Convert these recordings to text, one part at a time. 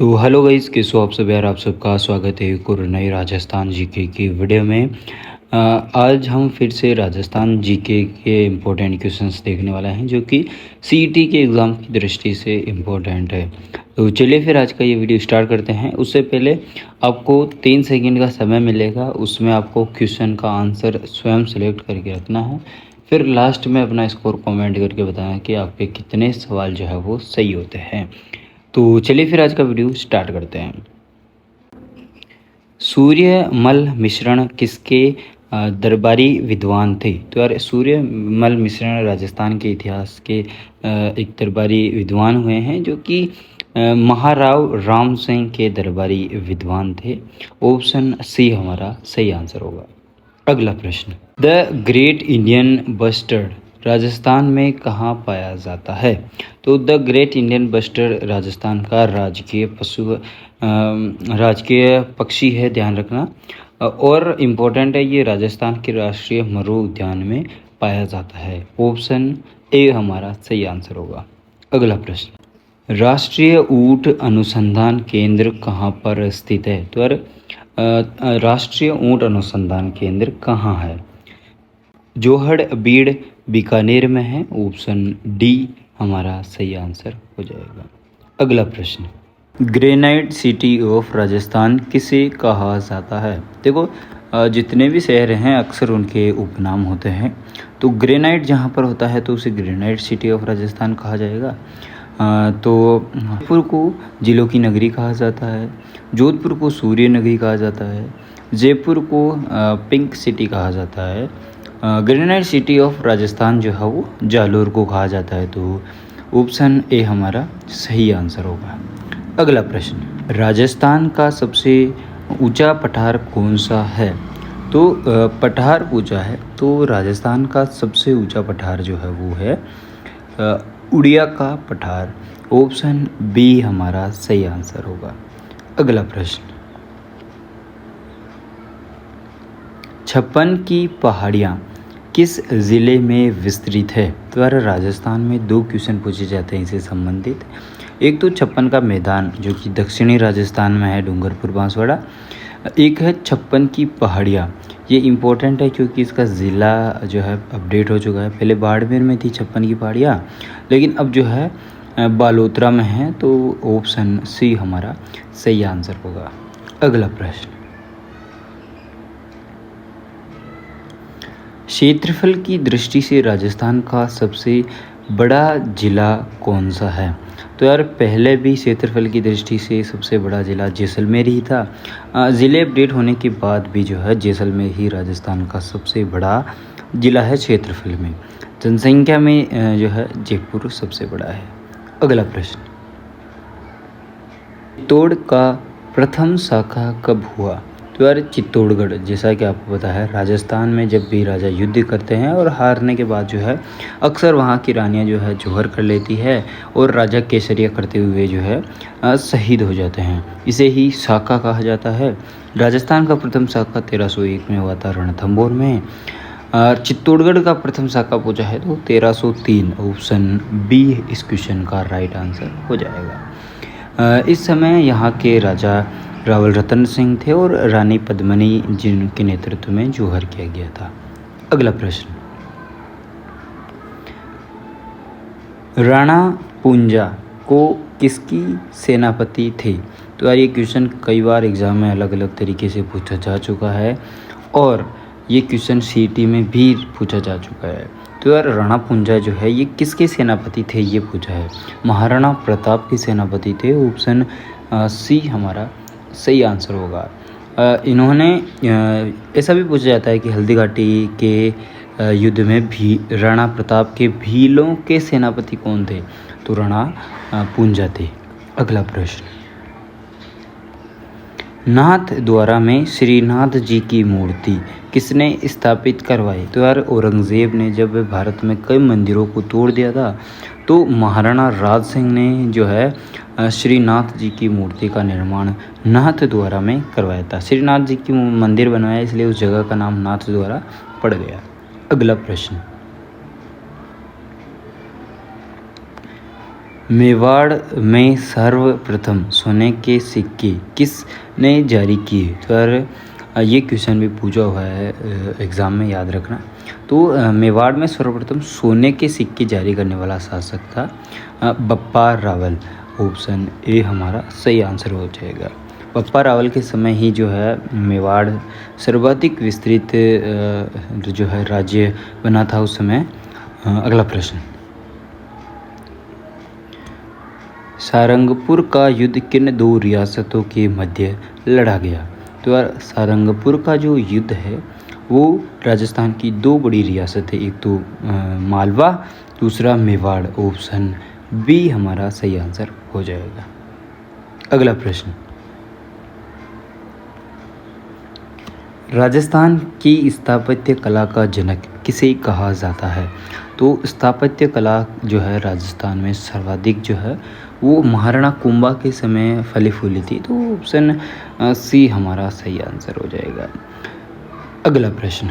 तो hello guys, कैसे हो आप सब यार। आप सबका स्वागत है एक और नई राजस्थान जीके की वीडियो में। आज हम फिर से राजस्थान जीके के इम्पोर्टेंट क्वेश्चंस देखने वाले हैं जो कि सीईटी के एग्ज़ाम की दृष्टि से इम्पोर्टेंट है। तो चलिए फिर आज का ये वीडियो स्टार्ट करते हैं। उससे पहले आपको 3 सेकंड का समय मिलेगा, उसमें आपको क्वेश्चन का आंसर स्वयं सेलेक्ट करके रखना है। फिर लास्ट में अपना स्कोर कमेंट करके बताना कि आपके कितने सवाल जो है वो सही होते हैं। तो चलिए फिर आज का वीडियो स्टार्ट करते हैं। सूर्यमल मिश्रण किसके दरबारी विद्वान थे? तो यार सूर्यमल मिश्रण राजस्थान के इतिहास के एक दरबारी विद्वान हुए हैं जो कि महाराव राम सिंह के दरबारी विद्वान थे। ऑप्शन सी हमारा सही आंसर होगा। अगला प्रश्न, the great Indian bustard Rajasthan में कहाँ पाया जाता है? तो the great Indian bustard Rajasthan का राजकीय पक्षी है, ध्यान रखना। और इम्पोर्टेंट है, ये राजस्थान के राष्ट्रीय मरु उद्यान में पाया जाता है। ऑप्शन ए हमारा सही आंसर होगा। अगला प्रश्न, राष्ट्रीय ऊंट अनुसंधान केंद्र कहाँ पर स्थित है? तो यार राष्ट्रीय ऊंट अनुसंधान केंद्र कहाँ है? जोहड़, बीड़, बीकानेर में है। ऑप्शन डी हमारा सही आंसर हो जाएगा। अगला प्रश्न, ग्रेनाइट सिटी ऑफ राजस्थान किसे कहा जाता है? देखो जितने भी शहर हैं अक्सर उनके उपनाम होते हैं। तो ग्रेनाइट जहाँ पर होता है तो उसे ग्रेनाइट सिटी ऑफ राजस्थान कहा जाएगा। तो जयपुर को जिलों की नगरी कहा जाता है, जोधपुर को सूर्य नगरी कहा जाता है, जयपुर को पिंक सिटी कहा जाता है, ग्रेनाइट सिटी ऑफ राजस्थान जो है वो जालोर को कहा जाता है। तो ऑप्शन ए हमारा सही आंसर होगा। अगला प्रश्न, राजस्थान का सबसे ऊंचा पठार कौन सा है? तो पठार पूछा है तो राजस्थान का सबसे ऊंचा पठार जो है वो है उड़िया का पठार। ऑप्शन बी हमारा सही आंसर होगा। अगला प्रश्न, छप्पन की पहाड़ियाँ किस ज़िले में विस्तृत है? तो यार राजस्थान में 2 क्वेश्चन पूछे जाते हैं इससे संबंधित। एक तो छप्पन का मैदान जो कि दक्षिणी राजस्थान में है, डूंगरपुर बांसवाड़ा। एक है छप्पन की पहाड़ियाँ, ये इम्पोर्टेंट है क्योंकि इसका ज़िला जो है अपडेट हो चुका है। पहले बाड़मेर में थी छप्पन की पहाड़ियाँ, लेकिन अब जो है बालोतरा में है। तो ऑप्शन सी हमारा सही आंसर होगा। अगला प्रश्न, क्षेत्रफल की दृष्टि से राजस्थान का सबसे बड़ा जिला कौन सा है? तो यार पहले भी क्षेत्रफल की दृष्टि से सबसे बड़ा जिला जैसलमेर ही था। ज़िले अपडेट होने के बाद भी जो है जैसलमेर ही राजस्थान का सबसे बड़ा जिला है क्षेत्रफल में। जनसंख्या में जो है जयपुर सबसे बड़ा है। अगला प्रश्न, चित्तौड़ का प्रथम शाखा कब हुआ? तो यार चित्तौड़गढ़, जैसा कि आपको पता है राजस्थान में जब भी राजा युद्ध करते हैं और हारने के बाद जो है अक्सर वहाँ की रानियाँ जो है जौहर कर लेती है और राजा केसरिया करते हुए जो है शहीद हो जाते हैं। इसे ही शाखा कहा जाता है। राजस्थान का प्रथम शाखा 1301 में हुआ था रणथंभौर में। चित्तौड़गढ़ का प्रथम शाखा पूछा है तो 1303। ऑप्शन बी इस क्वेश्चन का राइट आंसर हो जाएगा। इस समय यहाँ के राजा रावल रतन सिंह थे और रानी पद्मिनी जिनके नेतृत्व में जौहर किया गया था। अगला प्रश्न, राणा पूंजा को किसकी सेनापति थे? तो यार ये क्वेश्चन कई बार एग्जाम में अलग अलग तरीके से पूछा जा चुका है और ये क्वेश्चन सीईटी में भी पूछा जा चुका है। तो यार राणा पूंजा जो है ये किसके सेनापति थे ये पूछा है। महाराणा प्रताप के सेनापति थे। ऑप्शन सी हमारा सही आंसर होगा। इन्होंने ऐसा भी पूछा जाता है कि हल्दी घाटी के युद्ध में भी राणा प्रताप के भीलों के सेनापति कौन थे? तो राणा पूंजा थे। अगला प्रश्न, नाथ द्वारा में श्रीनाथ जी की मूर्ति किसने स्थापित करवाई? तो यार औरंगज़ेब ने जब भारत में कई मंदिरों को तोड़ दिया था तो महाराणा राज सिंह ने जो है श्रीनाथ जी की मूर्ति का निर्माण नाथ द्वारा में करवाया था। श्रीनाथ जी की मंदिर बनवाया इसलिए उस जगह का नाम नाथ द्वारा पड़ गया। अगला प्रश्न, मेवाड़ में सर्वप्रथम सोने के सिक्के किसने जारी किए? तो यार ये क्वेश्चन भी पूछा हुआ है एग्ज़ाम में, याद रखना। तो मेवाड़ में सर्वप्रथम सोने के सिक्के जारी करने वाला शासक था बप्पा रावल। ऑप्शन ए हमारा सही आंसर हो जाएगा। बप्पा रावल के समय ही जो है मेवाड़ सर्वाधिक विस्तृत जो है राज्य बना था उस समय। अगला प्रश्न, सारंगपुर का युद्ध किन दो रियासतों के मध्य लड़ा गया? तो यार सारंगपुर का जो युद्ध है वो राजस्थान की दो बड़ी रियासत है, एक तो मालवा, दूसरा मेवाड़। ऑप्शन बी हमारा सही आंसर हो जाएगा। अगला प्रश्न, राजस्थान की स्थापत्य कला का जनक किसे कहा जाता है? तो स्थापत्य कला जो है राजस्थान में सर्वाधिक जो है वो महाराणा कुंभा के समय फली फूली थी। तो ऑप्शन सी हमारा सही आंसर हो जाएगा। अगला प्रश्न,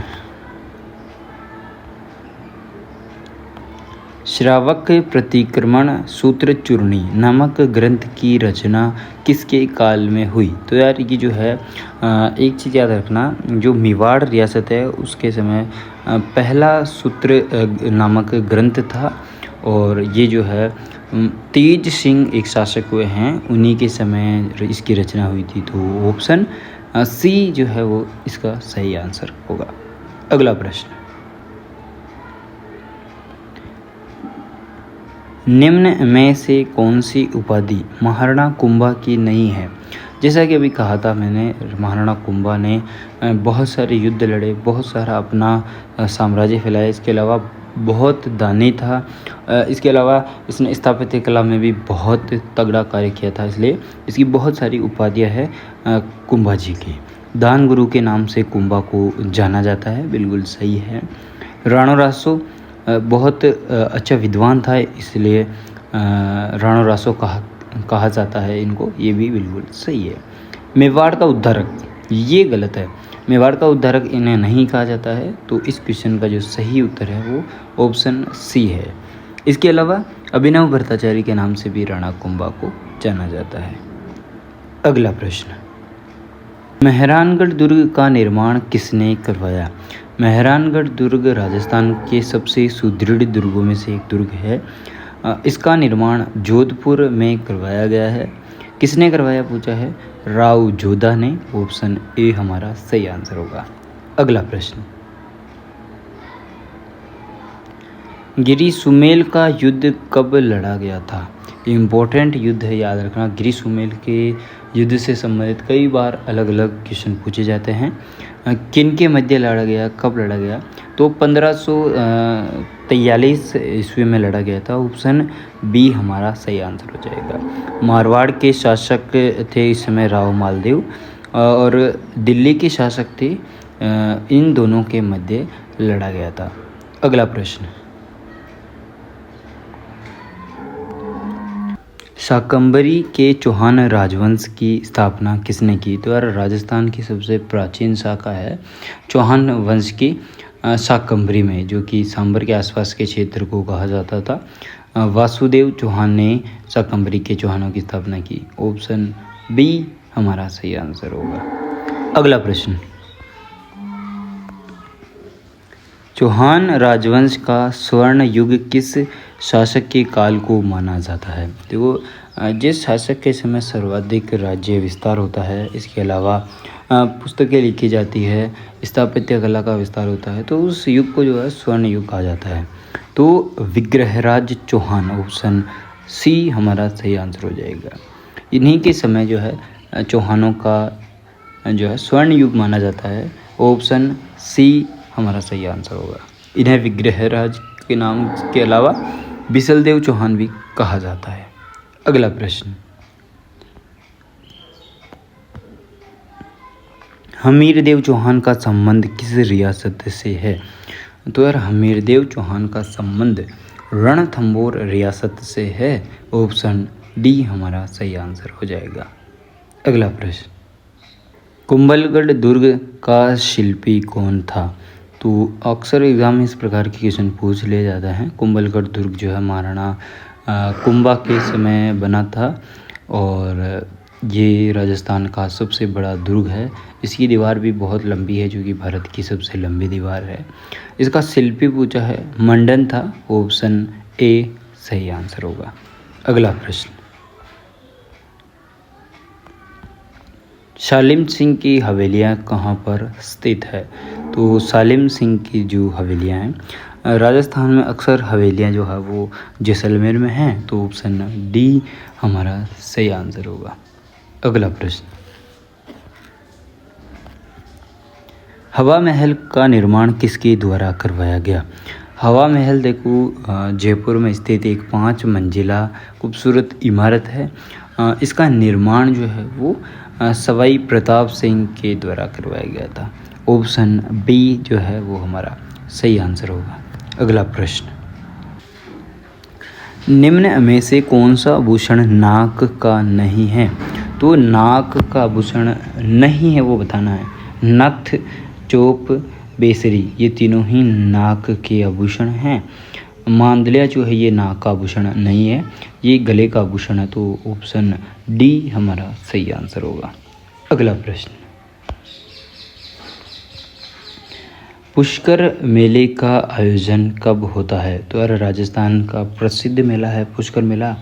श्रावक प्रतिक्रमण सूत्र चूर्णी नामक ग्रंथ की रचना किसके काल में हुई? तो यार ये जो है एक चीज़ याद रखना, जो मेवाड़ रियासत है उसके समय पहला सूत्र नामक ग्रंथ था, और ये जो है तेज सिंह एक शासक हुए हैं, उन्हीं के समय इसकी रचना हुई थी। तो ऑप्शन सी जो है वो इसका सही आंसर होगा। अगला प्रश्न, निम्न में से कौन सी उपाधि महाराणा कुंभा की नहीं है? जैसा कि अभी कहा था मैंने, महाराणा कुंभा ने बहुत सारे युद्ध लड़े, बहुत सारा अपना साम्राज्य फैलाया, इसके अलावा बहुत दानी था, इसके अलावा इसने स्थापत्य कला में भी बहुत तगड़ा कार्य किया था, इसलिए इसकी बहुत सारी उपाधियाँ हैं कुंभा जी की। दान गुरु के नाम से कुंभा को जाना जाता है, बिल्कुल सही है। राणो रासो बहुत अच्छा विद्वान था, इसलिए राणो रासो कहा जाता है इनको, ये भी बिल्कुल सही है। मेवाड़ का उद्धारक, ये गलत है, मेवाड़ का उद्धारक इन्हें नहीं कहा जाता है। तो इस क्वेश्चन का जो सही उत्तर है वो ऑप्शन सी है। इसके अलावा अभिनव भट्टाचार्य के नाम से भी राणा कुंभा को जाना जाता है। अगला प्रश्न, मेहरानगढ़ दुर्ग का निर्माण किसने करवाया? मेहरानगढ़ दुर्ग राजस्थान के सबसे सुदृढ़ दुर्गों में से एक दुर्ग है। इसका निर्माण जोधपुर में करवाया गया है। किसने करवाया पूछा है? राव जोधा ने। ऑप्शन ए हमारा सही आंसर होगा। अगला प्रश्न, गिरी सुमेल का युद्ध कब लड़ा गया था? इम्पोर्टेंट युद्ध है, याद रखना। गिरी सुमेल के युद्ध से संबंधित कई बार अलग अलग क्वेश्चन पूछे जाते हैं। किन के मध्य लड़ा गया, कब लड़ा गया? तो 1543 ईस्वी में लड़ा गया था। ऑप्शन बी हमारा सही आंसर हो जाएगा। मारवाड़ के शासक थे इस समय राव मालदेव, और दिल्ली के शासक थे, इन दोनों के मध्य लड़ा गया था। अगला प्रश्न, शाकंभरी के चौहान राजवंश की स्थापना किसने की? तो यार राजस्थान की सबसे प्राचीन शाखा है चौहान वंश की, शाकंभरी में, जो कि सांबर के आसपास के क्षेत्र को कहा जाता था। वासुदेव चौहान ने शाकंभरी के चौहानों की स्थापना की। ऑप्शन बी हमारा सही आंसर होगा। अगला प्रश्न, चौहान राजवंश का स्वर्ण युग किस शासक के काल को माना जाता है? देखो, जिस शासक के समय सर्वाधिक राज्य विस्तार होता है, इसके अलावा पुस्तकें लिखी जाती है, स्थापत्य कला का विस्तार होता है, तो उस युग को जो है स्वर्ण युग कहा जाता है। तो विग्रहराज चौहान, ऑप्शन सी हमारा सही आंसर हो जाएगा। इन्हीं के समय जो है चौहानों का जो है स्वर्ण युग माना जाता है। ऑप्शन सी हमारा सही आंसर होगा। इन्हें विग्रहराज के नाम के अलावा बिसलदेव चौहान भी कहा जाता है। अगला प्रश्न, हमीरदेव चौहान का संबंध किस रियासत से है? तो यार हमीरदेव चौहान का संबंध रणथंभौर रियासत से है। ऑप्शन डी हमारा सही आंसर हो जाएगा। अगला प्रश्न, कुंभलगढ़ दुर्ग का शिल्पी कौन था? तो अक्सर एग्जाम में इस प्रकार के क्वेश्चन पूछ लिए जाते हैं। कुंभलगढ़ दुर्ग जो है महाराणा कुंभा के समय बना था और ये राजस्थान का सबसे बड़ा दुर्ग है। इसकी दीवार भी बहुत लंबी है, जो कि भारत की सबसे लंबी दीवार है। इसका शिल्पी पूछा है मंडन था। ऑप्शन ए सही आंसर होगा। अगला प्रश्न, सालिम सिंह की हवेलियां कहाँ पर स्थित है? तो सालिम सिंह की जो हवेलियां हैं, राजस्थान में अक्सर हवेलियां जो है वो जैसलमेर में हैं। तो ऑप्शन डी हमारा सही आंसर होगा। अगला प्रश्न, हवा महल का निर्माण किसके द्वारा करवाया गया? हवा महल देखो जयपुर में स्थित एक 5 मंजिला खूबसूरत इमारत है। इसका निर्माण जो है वो सवाई प्रताप सिंह के द्वारा करवाया गया था। ऑप्शन बी जो है वो हमारा सही आंसर होगा। अगला प्रश्न, निम्न में से कौन सा आभूषण नाक का नहीं है? तो नाक का आभूषण नहीं है वो बताना है। नथ, चोप, बेसरी ये तीनों ही नाक के आभूषण हैं। मांदलिया जो है ये नाक का आभूषण नहीं है, ये गले का आभूषण है। तो ऑप्शन डी हमारा सही आंसर होगा। अगला प्रश्न, पुष्कर मेले का आयोजन कब होता है? तो यार राजस्थान का प्रसिद्ध मेला है पुष्कर मेला।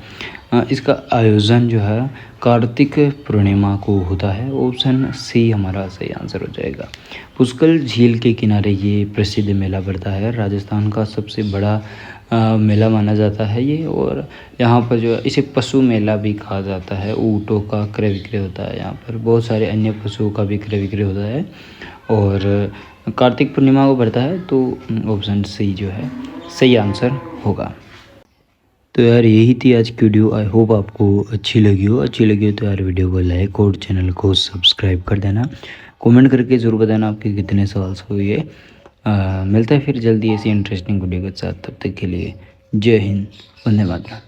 इसका आयोजन जो है कार्तिक पूर्णिमा को होता है। ऑप्शन सी हमारा सही आंसर हो जाएगा। पुष्कर झील के किनारे ये प्रसिद्ध मेला पड़ता है। राजस्थान का सबसे बड़ा मेला माना जाता है ये। और यहाँ पर जो इसे पशु मेला भी कहा जाता है। ऊँटों का क्रय विक्रय होता है यहाँ पर, बहुत सारे अन्य पशुओं का भी क्रय विक्रय होता है और कार्तिक पूर्णिमा को पड़ता है। तो ऑप्शन सी जो है सही आंसर होगा। तो यार यही थी आज की वीडियो। आई होप आपको अच्छी लगी हो। तो यार वीडियो को लाइक और चैनल को सब्सक्राइब कर देना। कमेंट करके ज़रूर बताना आपके कितने सवाल हुए। मिलता है फिर जल्दी ऐसी इंटरेस्टिंग वीडियो के साथ। तब तक के लिए जय हिंद, वंदे मातरम।